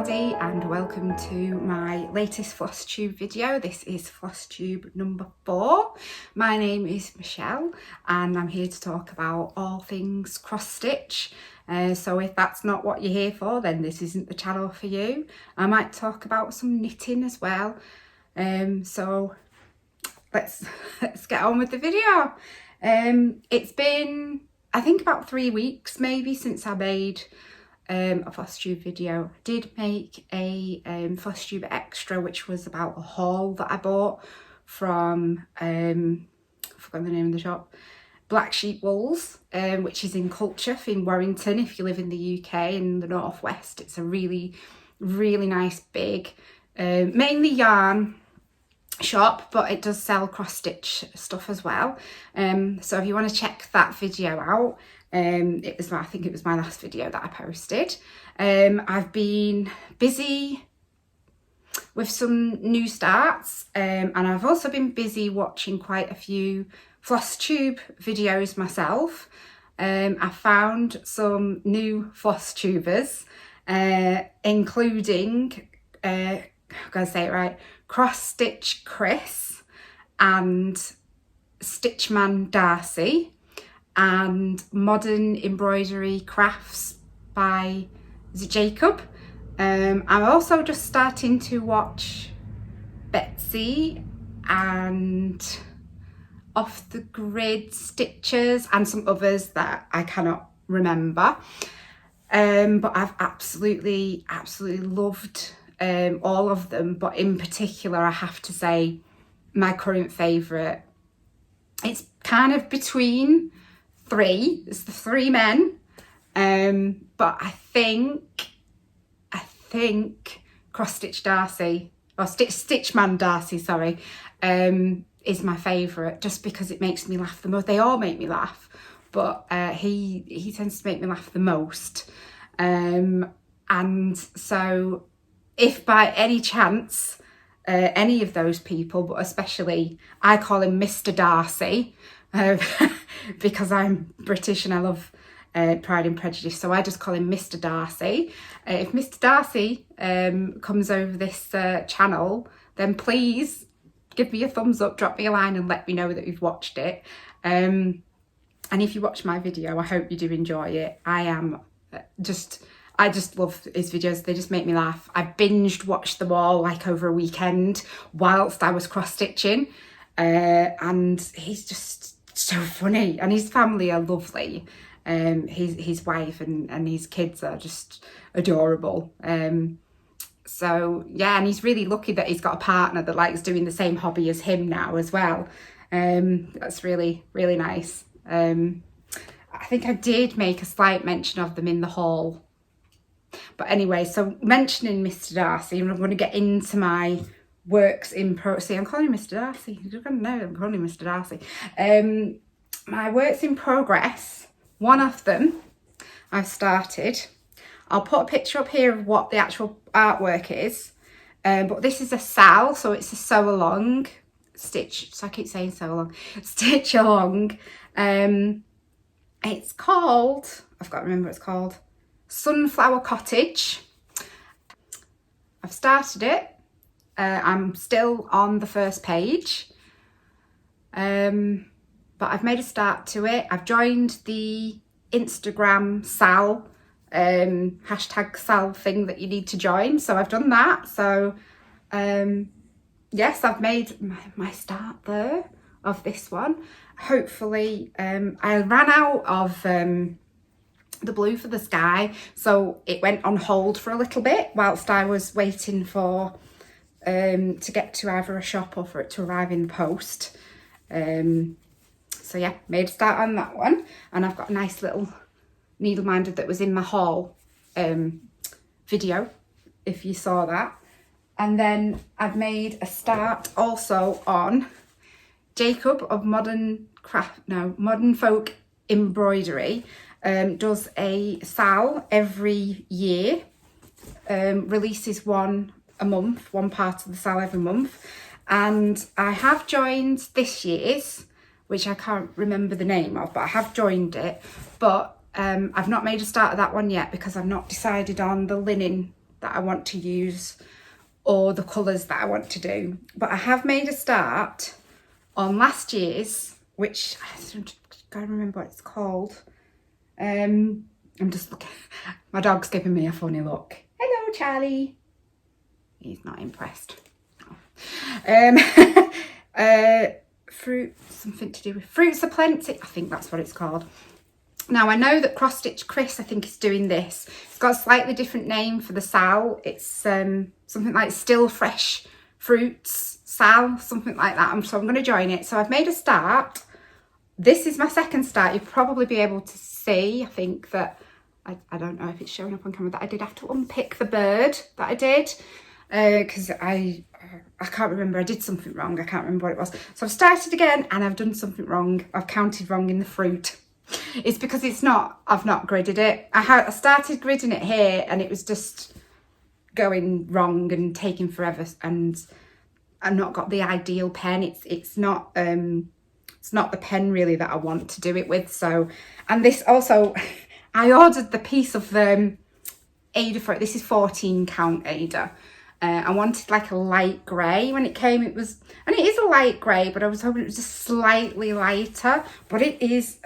everybody and welcome to my latest Flosstube video. This is Flosstube number 4. My name is Michelle and I'm here to talk about all things cross stitch. So if that's not what you're here for, then this isn't the channel for you. I might talk about some knitting as well. So let's get on with the video. It's been, I think, about 3 weeks maybe since I made a Flosstube video. I did make a Flosstube extra, which was about a haul that I bought from I forgot the name of the shop, Black Sheep Wools, which is in Culture in Warrington. If you live in the UK in the northwest, it's a really nice big mainly yarn shop, but it does sell cross stitch stuff as well. So if you want to check that video out, I think it was my last video that I posted. I've been busy with some new starts, and I've also been busy watching quite a few Flosstube videos myself. I found some new Flosstubers, including I'm gonna say it right, Cross Stitch Chris and Stitchman Darcy, and Modern Embroidery Crafts by Jacob. I'm also just starting to watch Betsy and Off the Grid Stitchers and some others that I cannot remember. But I've absolutely loved all of them, but in particular I have to say my current favourite, it's kind of between three. It's the three men, but I think Cross Stitch Darcy, or Stitchman Darcy, sorry, is my favourite, just because it makes me laugh the most. They all make me laugh, but he tends to make me laugh the most. And so if by any chance any of those people, but especially I call him Mr. Darcy, because I'm British and I love Pride and Prejudice, so I just call him Mr. Darcy. If Mr. Darcy comes over this channel, then please give me a thumbs up, drop me a line and let me know that you've watched it. And if you watch my video, I hope you do enjoy it. I just love his videos. They just make me laugh. I binged watched them all like over a weekend whilst I was cross stitching, and he's just so funny, and his family are lovely. His wife and his kids are just adorable. So yeah, and he's really lucky that he's got a partner that likes doing the same hobby as him now as well. That's really nice. I think I did make a slight mention of them in the haul. But anyway, so mentioning Mr. Darcy, and I'm going to get into my works in progress. See, I'm calling him Mr. Darcy. You're going to know I'm calling him Mr. Darcy. My works in progress, one of them I've started. I'll put a picture up here of what the actual artwork is. But this is a SAL, so it's a sew along stitch. So I keep saying sew along, stitch along. It's called, I've got to remember what it's called, Sunflower Cottage. I've started it. I'm still on the first page, but I've made a start to it. I've joined the Instagram SAL, hashtag SAL thing that you need to join, so I've done that. So yes, I've made my start there of this one. Hopefully, I ran out of the blue for the sky, so it went on hold for a little bit whilst I was waiting for to get to either a shop or for it to arrive in the post. So yeah, made a start on that one, and I've got a nice little needle minder that was in my haul video, if you saw that. And then I've made a start also on Jacob of Modern Folk Embroidery. Does a SAL every year, releases one a month, one part of the SAL every month, and I have joined this year's, which I can't remember the name of, but I have joined it. But I've not made a start of that one yet because I've not decided on the linen that I want to use or the colours that I want to do. But I have made a start on last year's, which I can't remember what it's called. I'm just looking. My dog's giving me a funny look. Hello, Charlie. He's not impressed. Fruit, something to do with Fruits of Plenty. I think that's what it's called. Now, I know that Cross Stitch Chris, I think, is doing this. It's got a slightly different name for the SAL. It's something like Still Fresh Fruits SAL, something like that. So I'm going to join it. So I've made a start. This is my second start. You'll probably be able to see, I think that, I don't know if it's showing up on camera, that I did have to unpick the bird that I did. Because I can't remember, I did something wrong. I can't remember what it was. So I've started again and I've done something wrong. I've counted wrong in the fruit. It's because I've not gridded it. I started gridding it here and it was just going wrong and taking forever, and I've not got the ideal pen. It's not the pen really that I want to do it with. So, and this also, I ordered the piece of Ada for it. This is 14 count Ada. I wanted like a light grey when it came. It is a light grey, but I was hoping it was just slightly lighter. But it is,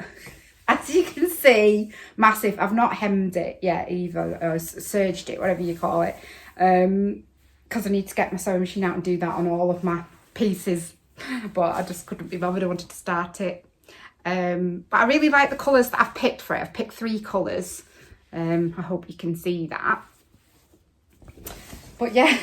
as you can see, massive. I've not hemmed it yet either, or serged it, whatever you call it, because I need to get my sewing machine out and do that on all of my pieces. But I just couldn't be bothered. I wanted to start it. But I really like the colours that I've picked for it. I've picked 3 colours. I hope you can see that. But yeah,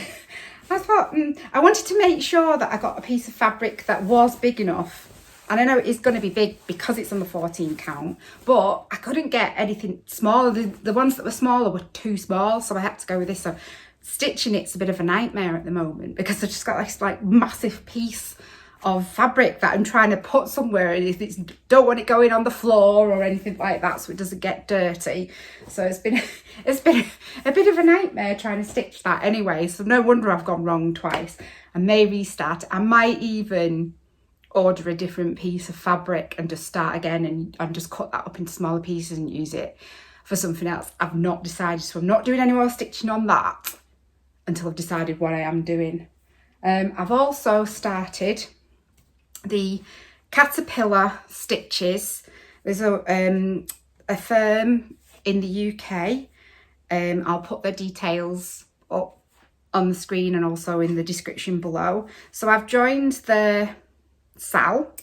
I thought I wanted to make sure that I got a piece of fabric that was big enough. And I know it is going to be big because it's on the 14 count, but I couldn't get anything smaller. The ones that were smaller were too small, so I had to go with this. So stitching it's a bit of a nightmare at the moment because I've just got this like massive piece of fabric that I'm trying to put somewhere, and it's don't want it going on the floor or anything like that, so it doesn't get dirty. So it's been a bit of a nightmare trying to stitch that anyway. So no wonder I've gone wrong twice. I may restart. I might even order a different piece of fabric and just start again and just cut that up into smaller pieces and use it for something else. I've not decided, so I'm not doing any more stitching on that until I've decided what I am doing. I've also started the caterpillar stitches. There's a firm in the UK. I'll put their details up on the screen and also in the description below. So I've joined the SAL,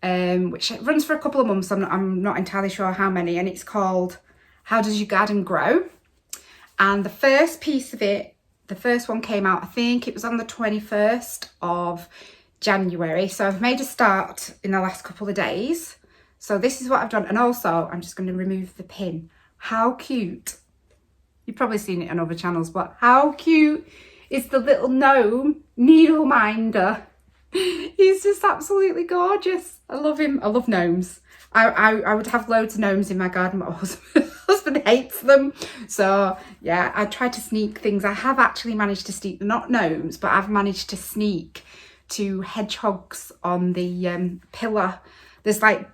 which runs for a couple of months. I'm not entirely sure how many, and it's called How Does Your Garden Grow? And the first piece of it, the first one came out, I think it was on the 21st of January. So I've made a start in the last couple of days. So this is what I've done. And also I'm just going to remove the pin. How cute. You've probably seen it on other channels, but how cute is the little gnome needle minder? He's just absolutely gorgeous. I love him. I love gnomes. I would have loads of gnomes in my garden, but my husband hates them. So yeah, I try to sneak things. I have actually managed to sneak, not gnomes, but I've managed to sneak 2 hedgehogs on the pillar. There's like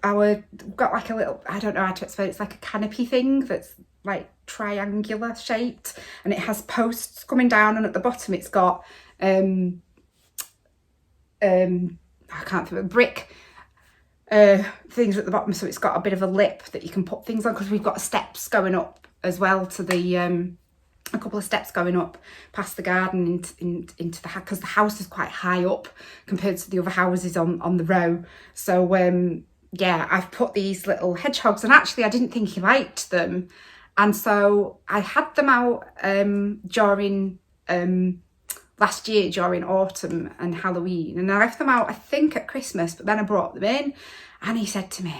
got like a little, I don't know how to explain, it's like a canopy thing that's like triangular shaped, and it has posts coming down, and at the bottom it's got I can't think of brick things at the bottom, so it's got a bit of a lip that you can put things on, because we've got steps going up as well to the a couple of steps going up past the garden into the house, because the house is quite high up compared to the other houses on the row. So yeah, I've put these little hedgehogs, and actually I didn't think he liked them, and so I had them out during last year during autumn and Halloween, and I left them out I think at Christmas, but then I brought them in and he said to me,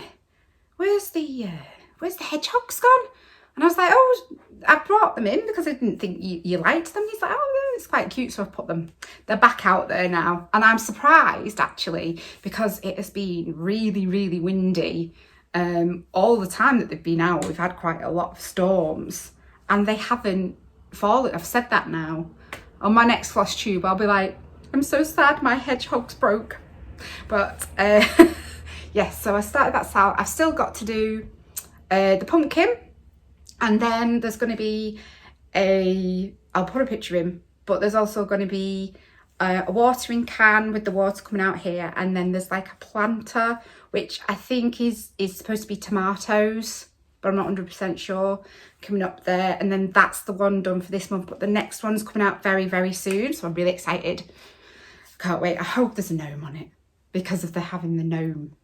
where's the hedgehogs gone? And I was like, oh, I brought them in because I didn't think you liked them. He's like, oh, it's quite cute. So I've put them. They're back out there now. And I'm surprised, actually, because it has been really, really windy all the time that they've been out. We've had quite a lot of storms and they haven't fallen. I've said that now. On my next Flosstube, I'll be like, I'm so sad my hedgehog's broke. But yes, so I started that SAL. I've still got to do the pumpkin. And then there's going to be I'll put a picture in, but there's also going to be a watering can with the water coming out here, and then there's like a planter which I think is supposed to be tomatoes, but I'm not 100% sure, coming up there. And then that's the one done for this month, but the next one's coming out very, very soon, so I'm really excited. Can't wait. I hope there's a gnome on it because of the having the gnome.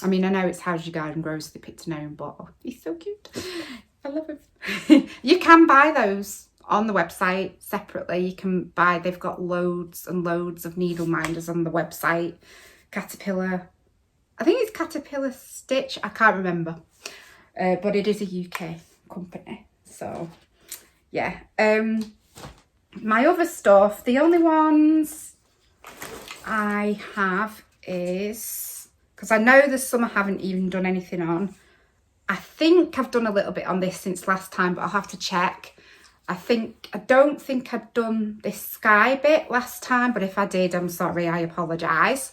I mean, I know it's How's Your Garden Grows, so they picked a gnome, but he's so cute. I love him. You can buy those on the website separately. You can buy, they've got loads and loads of needle minders on the website. Caterpillar, I think it's Caterpillar Stitch, I can't remember. But it is a UK company. So, yeah. My other stuff, the only ones I have is, because I know there's some I haven't even done anything on. I think I've done a little bit on this since last time, but I'll have to check. I don't think I'd done this sky bit last time, but if I did, I'm sorry, I apologise.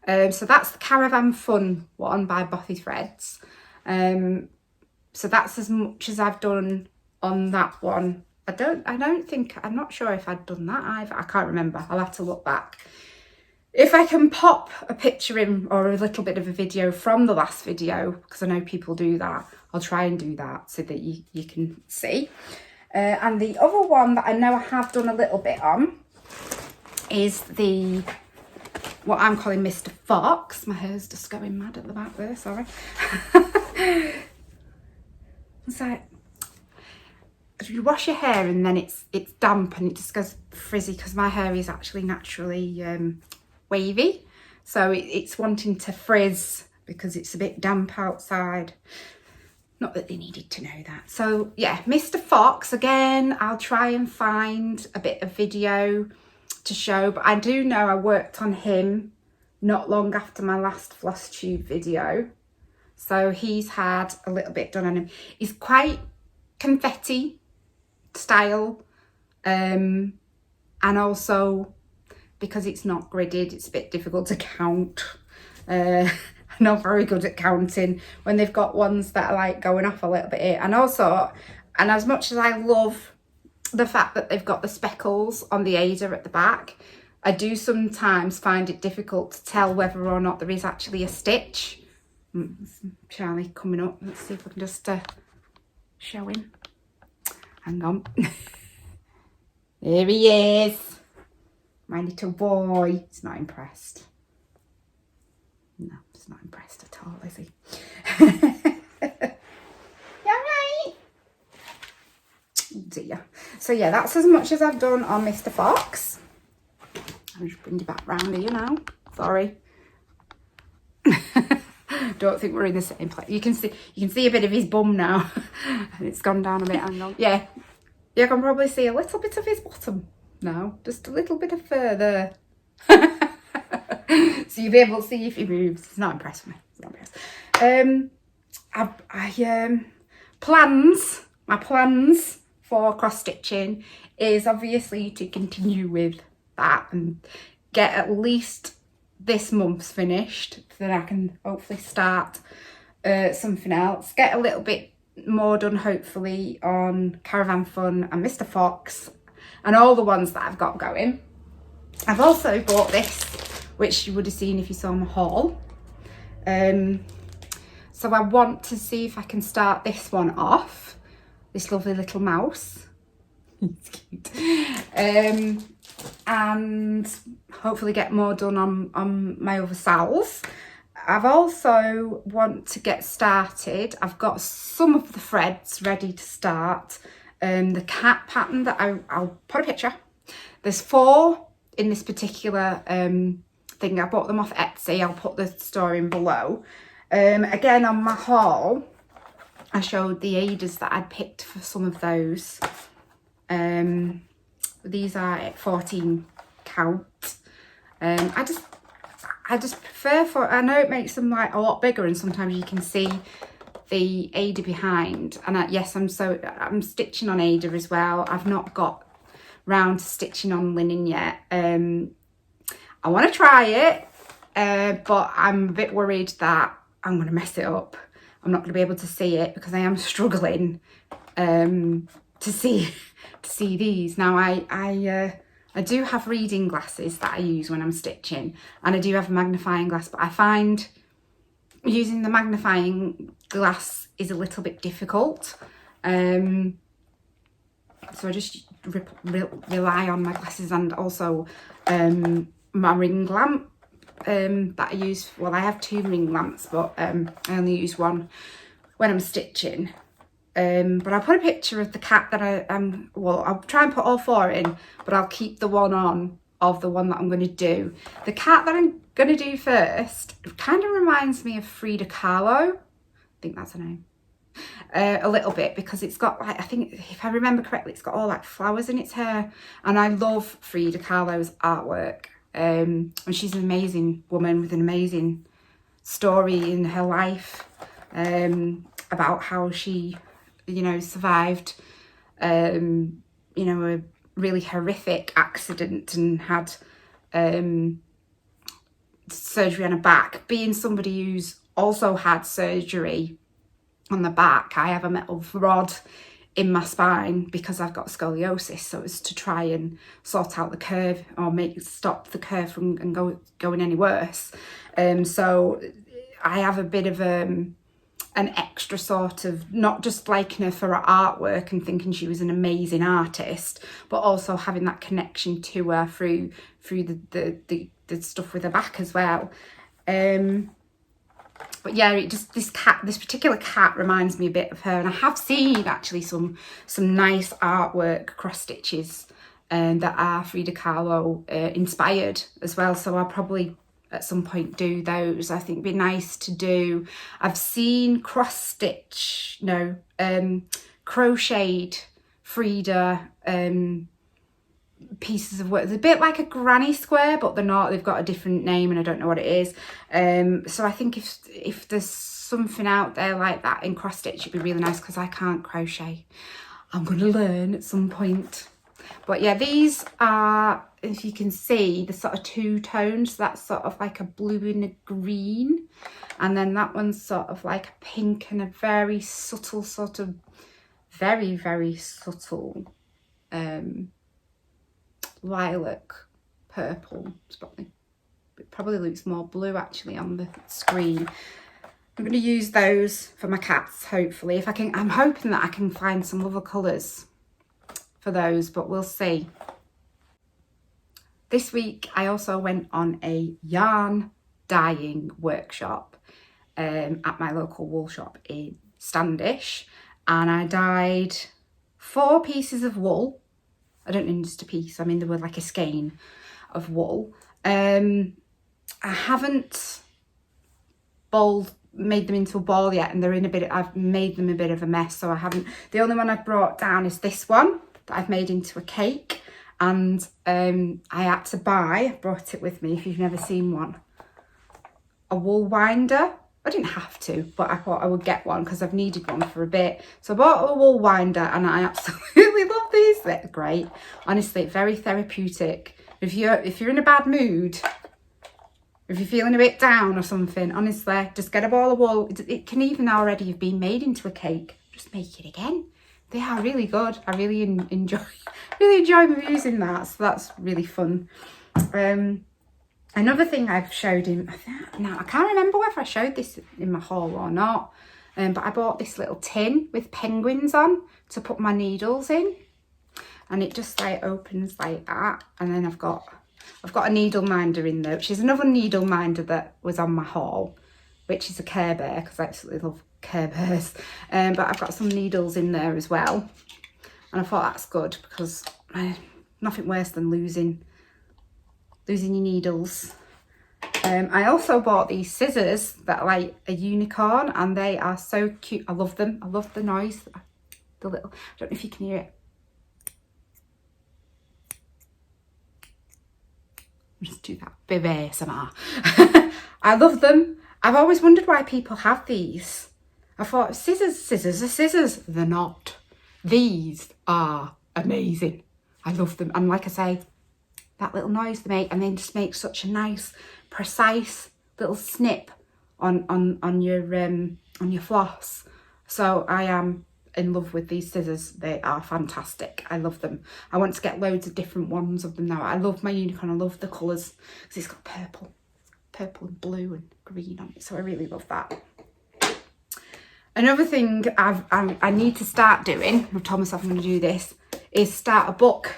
So that's the Caravan Fun one by Bothy Threads. So that's as much as I've done on that one. I'm not sure if I'd done that either. I can't remember. I'll have to look back. If I can pop a picture in or a little bit of a video from the last video, because I know people do that, I'll try and do that so that you can see. And the other one that I know I have done a little bit on is what I'm calling Mr. Fox. My hair's just going mad at the back there, sorry. It's like, you wash your hair and then it's damp and it just goes frizzy, because my hair is actually naturally wavy, so it's wanting to frizz because it's a bit damp outside. Not that they needed to know that. So yeah, Mr. Fox, again, I'll try and find a bit of video to show, but I do know I worked on him not long after my last Flosstube video, so he's had a little bit done on him. He's quite confetti style, and also because it's not gridded, it's a bit difficult to count. I'm not very good at counting when they've got ones that are like going off a little bit here. And also, and as much as I love the fact that they've got the speckles on the Ada at the back, I do sometimes find it difficult to tell whether or not there is actually a stitch. Charlie coming up. Let's see if I can just show him. Hang on. There he is. My little boy. He's not impressed. No, he's not impressed at all, is he? You alright? Oh dear. So yeah, that's as much as I've done on Mr. Fox. I'll just bring you back round here now. Sorry. Don't think we're in the same place. You can see a bit of his bum now. And it's gone down a bit. Hang on. Yeah. You can probably see a little bit of his bottom now. Just a little bit of further. So you'll be able to see if he moves. He's not impressed with me. He's not impressed. My plans for cross stitching is obviously to continue with that and get at least this month's finished, so then I can hopefully start something else. Get a little bit more done hopefully on Caravan Fun and Mr. Fox and all the ones that I've got going. I've also bought this, which you would have seen if you saw my haul. So I want to see if I can start this one off. This lovely little mouse. It's cute. And hopefully get more done on my other SALs. I've also want to get started. I've got some of the threads ready to start. The cat pattern that I'll put a picture. There's 4 in this particular thing. I bought them off Etsy. I'll put the store in below. Again, on my haul, I showed the Adas that I'd picked for some of those. These are at 14 count. I just prefer I know it makes them like a lot bigger, and sometimes you can see the Ada behind. And yes, I'm stitching on Ada as well. I've not got round to stitching on linen yet. I want to try it, but I'm a bit worried that I'm going to mess it up. I'm not going to be able to see it because I am struggling to see these. Now I do have reading glasses that I use when I'm stitching, and I do have a magnifying glass, but I find using the magnifying glass is a little bit difficult. So I just rely on my glasses, and also my ring lamp that I use. Well, I have 2 ring lamps, but I only use one when I'm stitching. But I'll put a picture of the cat that well, I'll try and put all 4 in, but I'll keep the one on of the one that I'm going to do. The cat that I'm going to do first kind of reminds me of Frida Kahlo. I think that's her name. A little bit, because it's got, like, I think if I remember correctly, it's got all like flowers in its hair, and I love Frida Kahlo's artwork. And she's an amazing woman with an amazing story in her life, about how she, you know, survived, you know, a really horrific accident and had surgery on her back. Being somebody who's also had surgery on the back, I have a metal rod in my spine because I've got scoliosis, so it's to try and sort out the curve, or stop the curve from going any worse. So I have a bit of an extra sort of, not just liking her for her artwork and thinking she was an amazing artist, but also having that connection to her through the stuff with her back as well. But yeah, it just, this particular cat reminds me a bit of her, and I have seen actually some nice artwork cross stitches that are Frida Kahlo inspired as well. So I'll probably at some point do those. I think it'd be nice to do. I've seen crocheted Frida pieces of work. It's a bit like a granny square, but they're not. They've got a different name, and I don't know what it is. So I think if there's something out there like that in cross stitch, it'd be really nice, because I can't crochet. I'm going to learn at some point. But yeah, these are, if you can see, the sort of 2 tones. That's sort of like a blue and a green, and then that one's sort of like a pink and a very subtle, sort of very, very subtle lilac purple. It probably looks more blue actually on the screen. I'm going to use those for my cats, hopefully. If I can, I'm hoping that I can find some other colours for those, but we'll see. This week I also went on a yarn dyeing workshop at my local wool shop in Standish, and I dyed 4 pieces of wool. I don't mean just a piece, I mean they were like a skein of wool. I haven't made them into a ball yet, and they're in a bit, I've made them a bit of a mess, so I haven't. The only one I've brought down is this one that I've made into a cake, and I had to buy, I brought it with me if you've never seen one, a wool winder. I didn't have to, but I thought I would get one because I've needed one for a bit. So I bought a wool winder, and I absolutely love these. They're great. Honestly, very therapeutic. If you're in a bad mood, if you're feeling a bit down or something, honestly, just get a ball of wool. It can even already have been made into a cake. Just make it again. They are really good. I really enjoy using that. So that's really fun. Another thing I've showed him, now I can't remember whether I showed this in my haul or not, but I bought this little tin with penguins on to put my needles in, and it just like opens like that, and then I've got a needle minder in there, which is another needle minder that was on my haul, which is a Care Bear, because I absolutely love Care Bears, but I've got some needles in there as well, and I thought that's good, because nothing worse than losing your needles. I also bought these scissors that are like a unicorn, and they are so cute. I love them. I love the noise. The little, I don't know if you can hear it. I'll just do that bit of ASMR. I love them. I've always wondered why people have these. I thought scissors are scissors. They're not. These are amazing. I love them. And like I say, that little noise they make, and then just make such a nice, precise little snip on your floss. So I am in love with these scissors. They are fantastic. I love them. I want to get loads of different ones of them now. I love my unicorn. I love the colours because it's got purple and blue and green on it. So I really love that. Another thing I need to start doing, I've told myself I'm going to do this, is start a book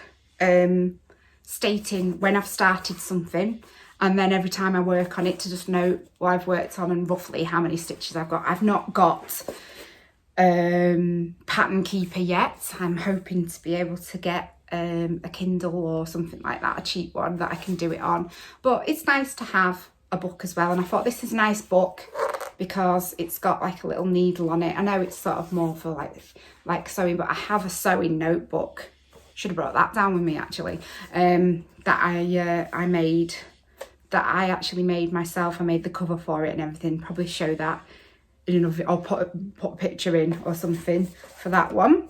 stating when I've started something, and then every time I work on it to just note what I've worked on and roughly how many stitches I've got. I've not got pattern keeper yet. I'm hoping to be able to get a Kindle or something like that, a cheap one that I can do it on. But it's nice to have a book as well, and I thought this is a nice book because it's got like a little needle on it. I know it's sort of more for like sewing, but I have a sewing notebook. Should have brought that down with me actually. That I made, that I actually made myself. I made the cover for it and everything. Probably show that in another, or put a picture in or something for that one.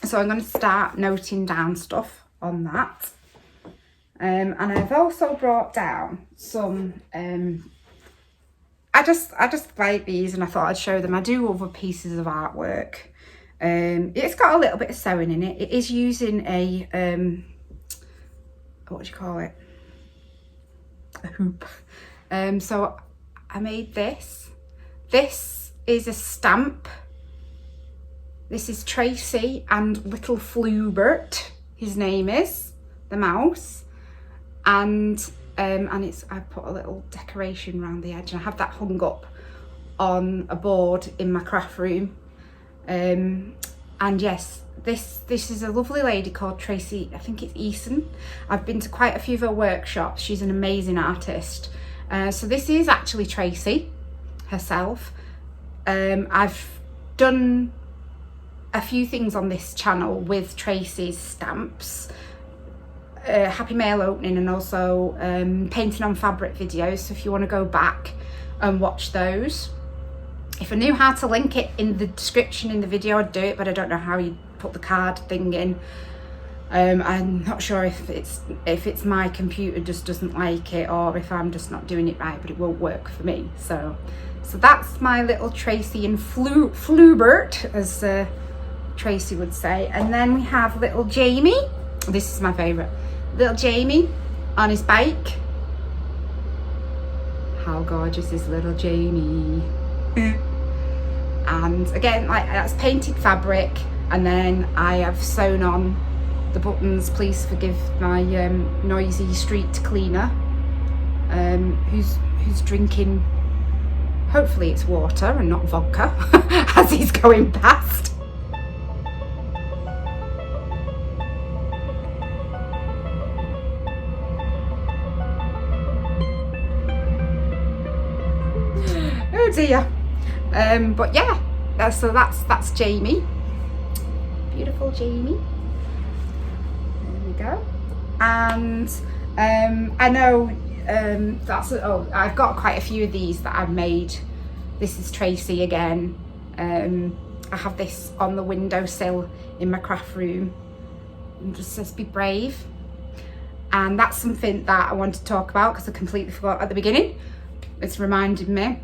So I'm going to start noting down stuff on that. And I've also brought down some. I just like these, and I thought I'd show them. I do other pieces of artwork. It's got a little bit of sewing in it. It is using a what do you call it? A hoop. So I made this. This is a stamp. This is Tracy and little Flubert, his name is, the mouse. And it's, I put a little decoration around the edge, and I have that hung up on a board in my craft room. And yes, this is a lovely lady called Tracy, I think it's Eason. I've been to quite a few of her workshops. She's an amazing artist. So this is actually Tracy herself. I've done a few things on this channel with Tracy's stamps. Happy mail opening, and also painting on fabric videos, so if you want to go back and watch those. If I knew how to link it in the description in the video, I'd do it, but I don't know how you put the card thing in. I'm not sure if it's my computer just doesn't like it, or if I'm just not doing it right, but it won't work for me. So that's my little Tracy and Flubert, as Tracy would say. And then we have little Jamie. This is my favourite. Little Jamie on his bike. How gorgeous is little Jamie? And again, like, that's painted fabric, and then I have sewn on the buttons. Please forgive my noisy street cleaner, who's drinking, hopefully it's water and not vodka, as he's going past. Oh dear. But yeah, so that's Jamie. Beautiful Jamie. There we go. And I know I've got quite a few of these that I've made. This is Tracy again. I have this on the windowsill in my craft room. It just says be brave. And that's something that I want to talk about because I completely forgot at the beginning. It's reminded me.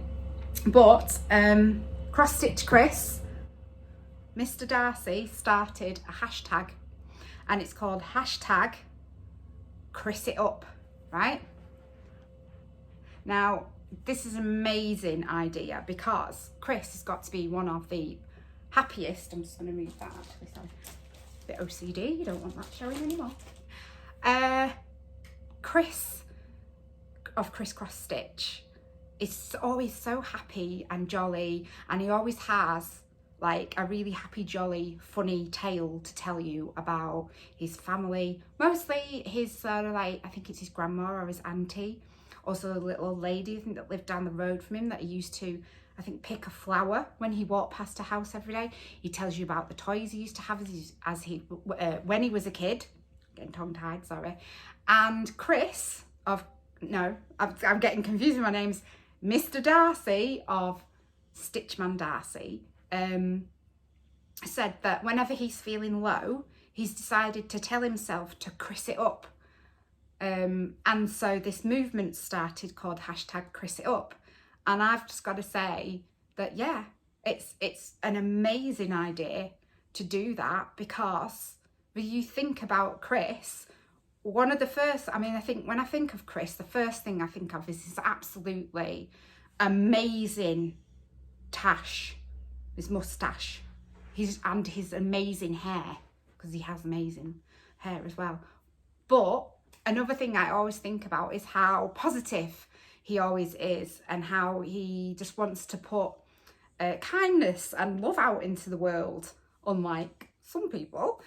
But Cross Stitch Chris, Mr. Darcy, started a hashtag, and it's called hashtag Chris It Up, right? Now, this is an amazing idea because Chris has got to be one of the happiest. I'm just going to move that actually, sorry. A bit OCD, you don't want that showing anymore. Chris of Criss Cross Stitch is always so happy and jolly, and he always has like a really happy, jolly, funny tale to tell you about his family. Mostly his like, I think it's his grandma or his auntie, also a little old lady I think that lived down the road from him that he used to, I think, pick a flower when he walked past her house every day. He tells you about the toys he used to have when he was a kid. Getting tongue-tied, sorry. And Chris of, no, I'm getting confused with my names. Mr. Darcy of Stitchman Darcy said that whenever he's feeling low, he's decided to tell himself to Chris it up. And so this movement started called hashtag Chris It Up. And I've just got to say that, yeah, it's an amazing idea to do that, because when you think about Chris, one of the first, I mean, I think when I think of Chris, the first thing I think of is his absolutely amazing tash, his moustache, and his amazing hair, because he has amazing hair as well. But another thing I always think about is how positive he always is, and how he just wants to put kindness and love out into the world, unlike some people.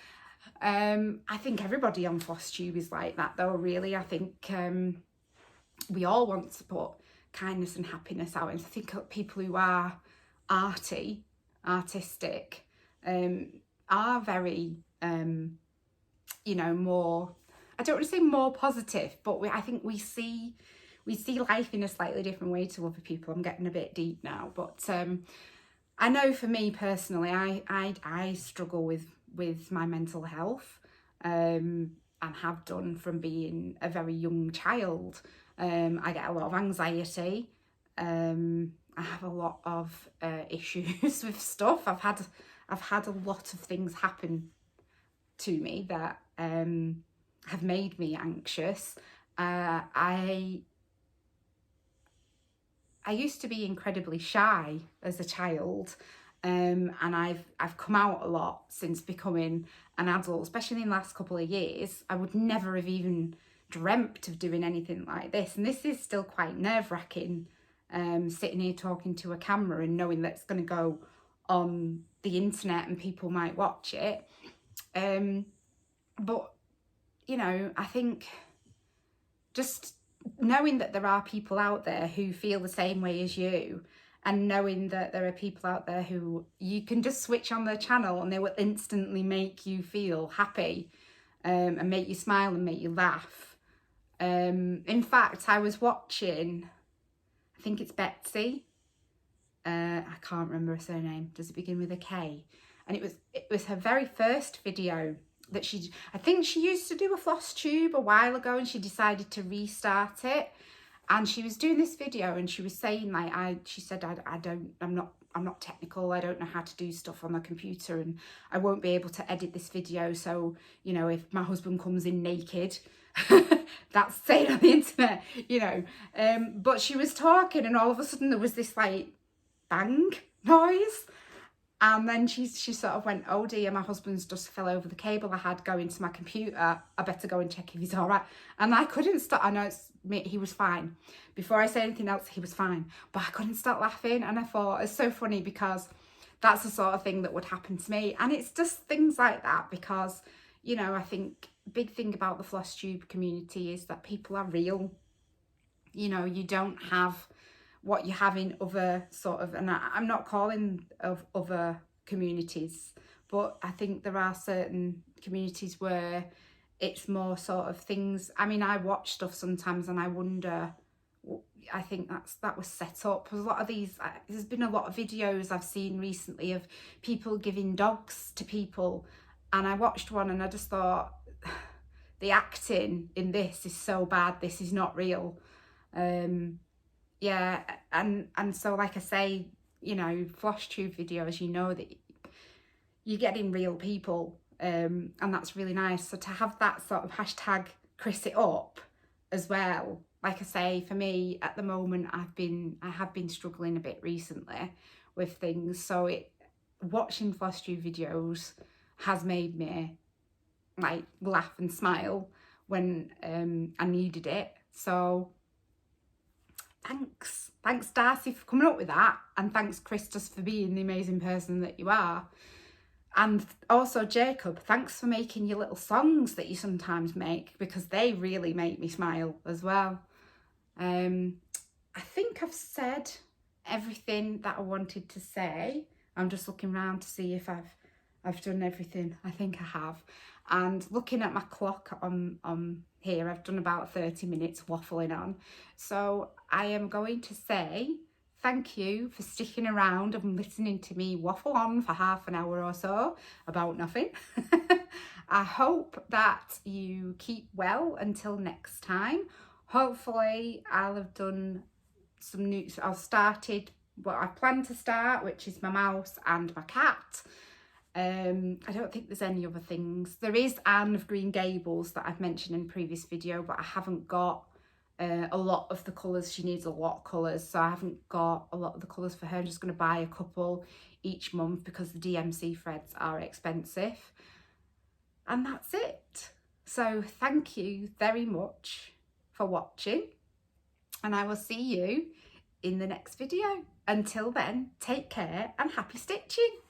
I think everybody on Flosstube is like that though, really. I think we all want to put kindness and happiness out, and I think people who are artistic are very you know, more, I don't want to say more positive, but I think we see life in a slightly different way to other people. I'm getting a bit deep now, but I know for me personally, I struggle with my mental health, and have done from being a very young child. I get a lot of anxiety. I have a lot of issues with stuff. I've had a lot of things happen to me that have made me anxious. I used to be incredibly shy as a child, and I've come out a lot since becoming an adult, especially in the last couple of years. I would never have even dreamt of doing anything like this, and this is still quite nerve-wracking, sitting here talking to a camera and knowing that it's going to go on the internet and people might watch it. But you know, I think just knowing that there are people out there who feel the same way as you, and knowing that there are people out there who you can just switch on their channel and they will instantly make you feel happy, and make you smile and make you laugh. In fact, I was watching, I think it's Betsy, I can't remember her surname, does it begin with a K? And it was her very first video that I think she used to do a Flosstube a while ago, and she decided to restart it. And she was doing this video and she was saying, like, she said, I'm not technical, I don't know how to do stuff on my computer, and I won't be able to edit this video, so, you know, if my husband comes in naked, that's saying on the internet, you know. But she was talking and all of a sudden there was this like bang noise. And then she sort of went, oh dear, my husband's just fell over the cable I had going to my computer. I better go and check if he's all right. And I couldn't stop. I know it's me, he was fine. Before I say anything else, he was fine. But I couldn't stop laughing. And I thought, it's so funny, because that's the sort of thing that would happen to me. And it's just things like that, because, you know, I think a big thing about the Flosstube community is that people are real. You know, you don't have what you have in other sort of, and I'm not calling of other communities, but I think there are certain communities where it's more sort of things. I mean, I watch stuff sometimes and I wonder, I think that was set up. There's a lot of these, there's been a lot of videos I've seen recently of people giving dogs to people, and I watched one and I just thought, the acting in this is so bad, this is not real. Yeah, and so like I say, you know, Flosstube videos, you know that you're getting real people, and that's really nice. So to have that sort of hashtag Chris it up as well, like I say, for me at the moment, I have been struggling a bit recently with things. So watching Flosstube videos has made me like laugh and smile when I needed it. So thanks Darcy for coming up with that, and thanks Chris just for being the amazing person that you are. And also Jacob, thanks for making your little songs that you sometimes make, because they really make me smile as well. I think I've said everything that I wanted to say. I'm just looking around to see if I've done everything. I think I have. And looking at my clock on here, I've done about 30 minutes waffling on. So I am going to say thank you for sticking around and listening to me waffle on for half an hour or so about nothing. I hope that you keep well until next time. Hopefully I'll have done some new, I've started what I plan to start, which is my mouse and my cat. I don't think there's any other things. There is Anne of Green Gables that I've mentioned in a previous video, but I haven't got a lot of the colours. She needs a lot of colours, so I haven't got a lot of the colours for her. I'm just going to buy a couple each month because the DMC threads are expensive. And that's it. So thank you very much for watching, and I will see you in the next video. Until then, take care and happy stitching.